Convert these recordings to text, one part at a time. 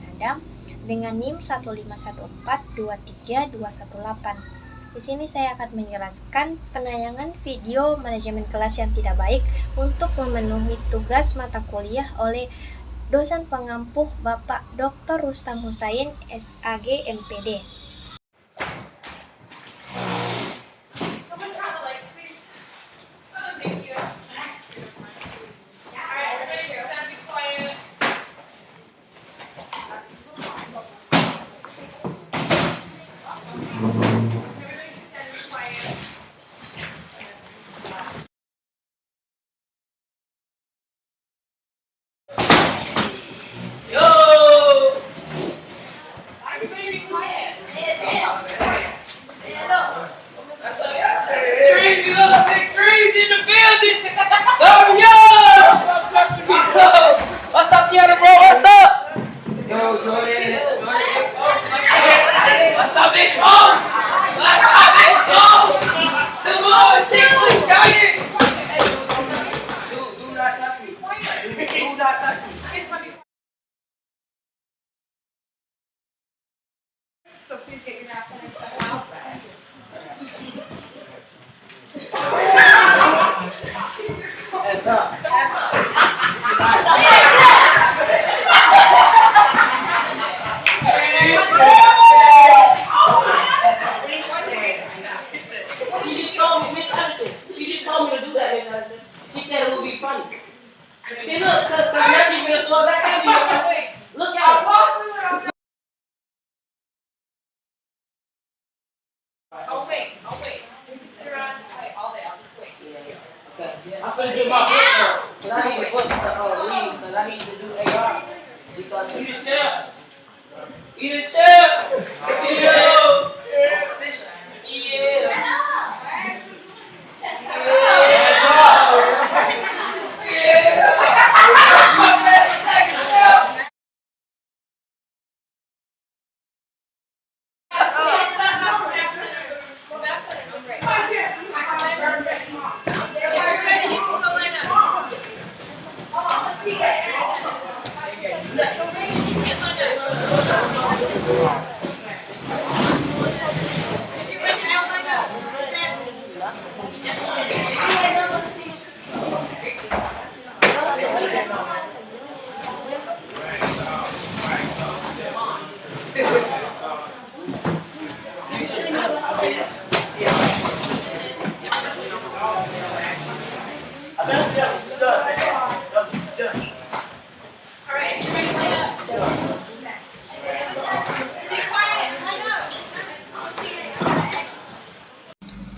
Adam dengan NIM 151423218. Di sini saya akan menjelaskan penayangan video manajemen kelas yang tidak baik untuk memenuhi tugas mata kuliah oleh dosen pengampuh Bapak Dr. Rustam Husain, SAG, MPD. Crazy in the building! Oh, yo! What's up, Keanu, bro? What's up? Yo, Jordan. What's up, Big Mom? What's up, Big Mom? The ball, 6 week giant! Do not touch me. Do not touch me. So please get your napkin and stuff out. That's up. She just told me, Miss Anderson. She just told me to do that, Miss Anderson. She said it would be funny. See, look, cause now she's gonna throw it back at me. Look at it. I'll wait. Sit around and play all day. I'll just wait. Okay. I'm gonna do my book now. Cause I need to book read. Cause I need to do AR. Because eat a chair. Eat a chair. Yeah.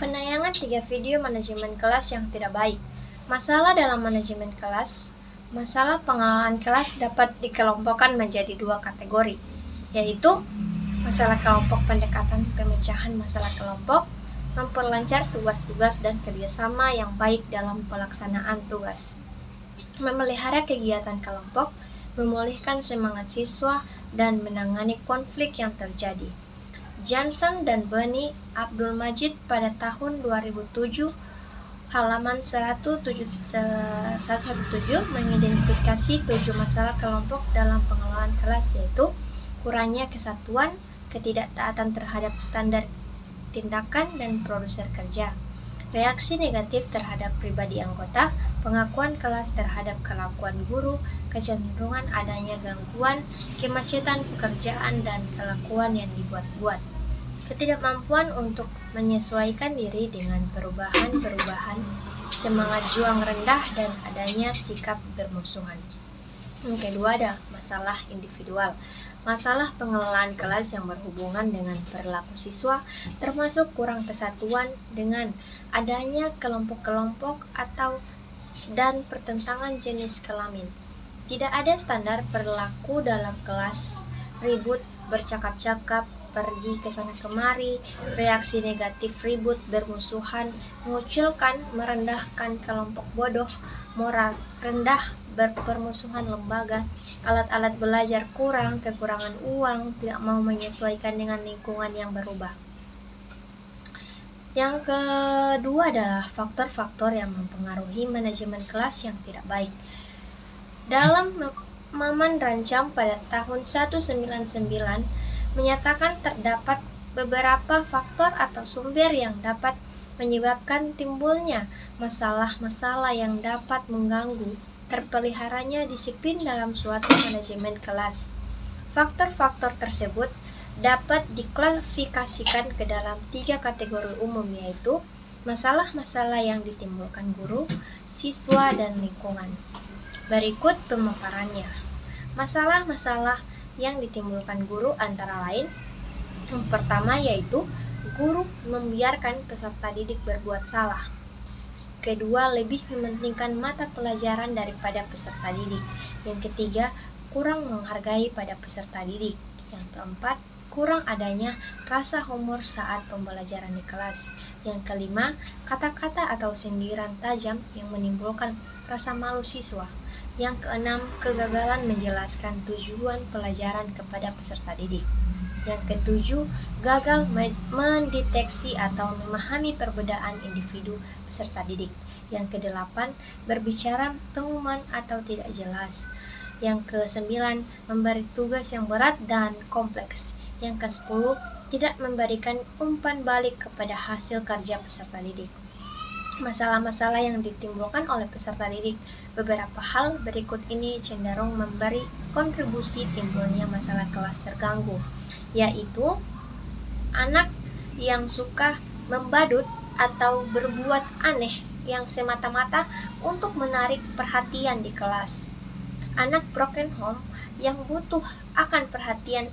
Penayangan 3 video manajemen kelas yang tidak baik. Masalah dalam manajemen kelas. Masalah pengelolaan kelas dapat dikelompokkan menjadi 2 kategori, yaitu masalah kelompok, pendekatan pemecahan masalah kelompok, memperlancar tugas-tugas dan kerjasama yang baik dalam pelaksanaan tugas, memelihara kegiatan kelompok, memulihkan semangat siswa, dan menangani konflik yang terjadi. Johnson dan Beni Abdul Majid pada tahun 2007 halaman 117 mengidentifikasi 7 masalah kelompok dalam pengelolaan kelas, yaitu kurangnya kesatuan, ketidaktaatan terhadap standar tindakan dan produser kerja, reaksi negatif terhadap pribadi anggota, pengakuan kelas terhadap kelakuan guru, kecenderungan adanya gangguan, kemacetan pekerjaan, dan kelakuan yang dibuat-buat, ketidakmampuan untuk menyesuaikan diri dengan perubahan-perubahan, semangat juang rendah, dan adanya sikap bermusuhan. Yang kedua ada masalah individual. Masalah pengelolaan kelas yang berhubungan dengan perilaku siswa, termasuk kurang kesatuan dengan adanya kelompok-kelompok atau dan pertentangan jenis kelamin. Tidak ada standar perilaku dalam kelas, ribut, bercakap-cakap, pergi ke sana kemari, reaksi negatif, ribut, bermusuhan, mengucilkan, merendahkan kelompok bodoh, moral rendah, berpermusuhan lembaga, alat-alat belajar kurang, kekurangan uang, tidak mau menyesuaikan dengan lingkungan yang berubah. Yang kedua adalah faktor-faktor yang mempengaruhi manajemen kelas yang tidak baik. Dalam Maman Rancam pada tahun 1999 menyatakan terdapat beberapa faktor atau sumber yang dapat menyebabkan timbulnya masalah-masalah yang dapat mengganggu terpeliharanya disiplin dalam suatu manajemen kelas. Faktor-faktor tersebut dapat diklasifikasikan ke dalam 3 kategori umum, yaitu masalah-masalah yang ditimbulkan guru, siswa, dan lingkungan. Berikut pemaparannya. Masalah-masalah yang ditimbulkan guru antara lain: yang pertama yaitu guru membiarkan peserta didik berbuat salah. Kedua, lebih mementingkan mata pelajaran daripada peserta didik. Yang ketiga, kurang menghargai pada peserta didik. Yang keempat, kurang adanya rasa humor saat pembelajaran di kelas. Yang kelima, kata-kata atau sindiran tajam yang menimbulkan rasa malu siswa. Yang keenam, kegagalan menjelaskan tujuan pelajaran kepada peserta didik. Yang ketujuh, gagal mendeteksi atau memahami perbedaan individu peserta didik. Yang kedelapan, berbicara pengumuman atau tidak jelas. Yang kesembilan, memberi tugas yang berat dan kompleks. Yang kesepuluh, tidak memberikan umpan balik kepada hasil kerja peserta didik. Masalah-masalah yang ditimbulkan oleh peserta didik. Beberapa hal berikut ini cenderung memberi kontribusi timbulnya masalah kelas terganggu, yaitu anak yang suka membadut atau berbuat aneh yang semata-mata untuk menarik perhatian di kelas. Anak broken home yang butuh akan perhatian,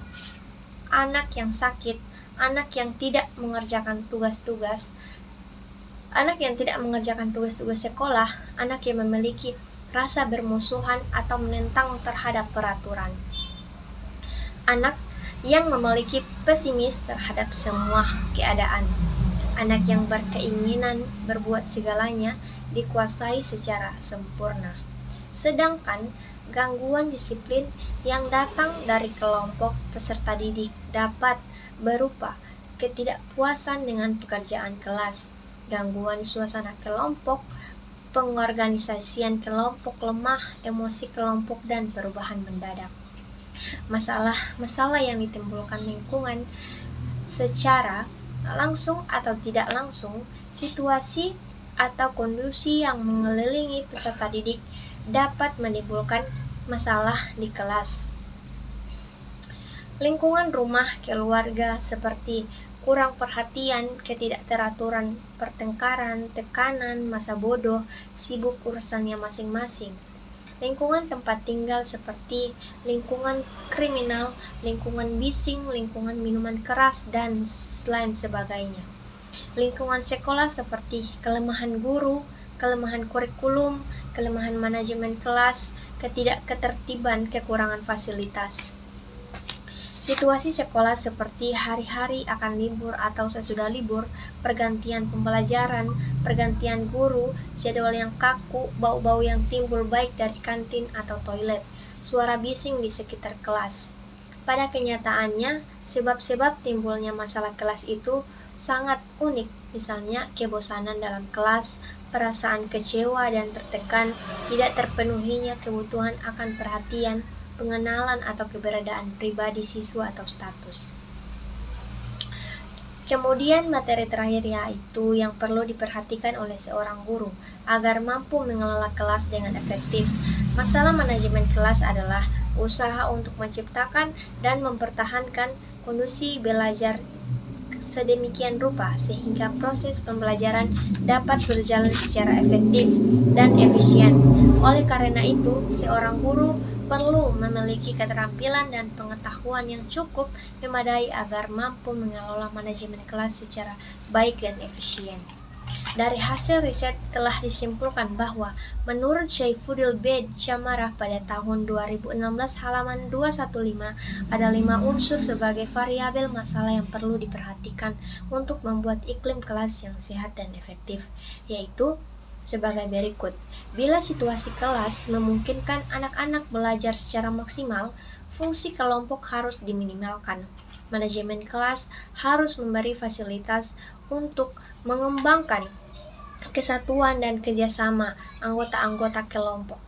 anak yang sakit, anak yang tidak mengerjakan tugas-tugas sekolah, anak yang memiliki rasa bermusuhan atau menentang terhadap peraturan, anak yang memiliki pesimis terhadap semua keadaan, anak yang berkeinginan berbuat segalanya dikuasai secara sempurna. Sedangkan gangguan disiplin yang datang dari kelompok peserta didik dapat berupa ketidakpuasan dengan pekerjaan kelas, gangguan suasana kelompok, pengorganisasian kelompok lemah, emosi kelompok, dan perubahan mendadak. Masalah-masalah yang ditimbulkan lingkungan secara langsung atau tidak langsung, situasi atau kondisi yang mengelilingi peserta didik dapat menimbulkan masalah di kelas. Lingkungan rumah, keluarga seperti kurang perhatian, ketidakteraturan, pertengkaran, tekanan, masa bodoh, sibuk urusannya masing-masing. Lingkungan tempat tinggal seperti lingkungan kriminal, lingkungan bising, lingkungan minuman keras, dan lain sebagainya. Lingkungan sekolah seperti kelemahan guru, kelemahan kurikulum, kelemahan manajemen kelas, ketidaktertiban, kekurangan fasilitas. Situasi sekolah seperti hari-hari akan libur atau sesudah libur, pergantian pembelajaran, pergantian guru, jadwal yang kaku, bau-bau yang timbul baik dari kantin atau toilet, suara bising di sekitar kelas. Pada kenyataannya, sebab-sebab timbulnya masalah kelas itu sangat unik, misalnya kebosanan dalam kelas, perasaan kecewa dan tertekan, tidak terpenuhinya kebutuhan akan perhatian, pengenalan atau keberadaan pribadi siswa atau status. Kemudian materi terakhir yaitu yang perlu diperhatikan oleh seorang guru agar mampu mengelola kelas dengan efektif. Masalah manajemen kelas adalah usaha untuk menciptakan dan mempertahankan kondisi belajar sedemikian rupa sehingga proses pembelajaran dapat berjalan secara efektif dan efisien. Oleh karena itu, seorang guru perlu memiliki keterampilan dan pengetahuan yang cukup memadai agar mampu mengelola manajemen kelas secara baik dan efisien. Dari hasil riset telah disimpulkan bahwa menurut Saifuddin B. Jamarah pada tahun 2016 halaman 215 ada 5 unsur sebagai variabel masalah yang perlu diperhatikan untuk membuat iklim kelas yang sehat dan efektif, yaitu sebagai berikut. Bila situasi kelas memungkinkan anak-anak belajar secara maksimal, fungsi kelompok harus diminimalkan. Manajemen kelas harus memberi fasilitas untuk mengembangkan kesatuan dan kerjasama anggota-anggota kelompok.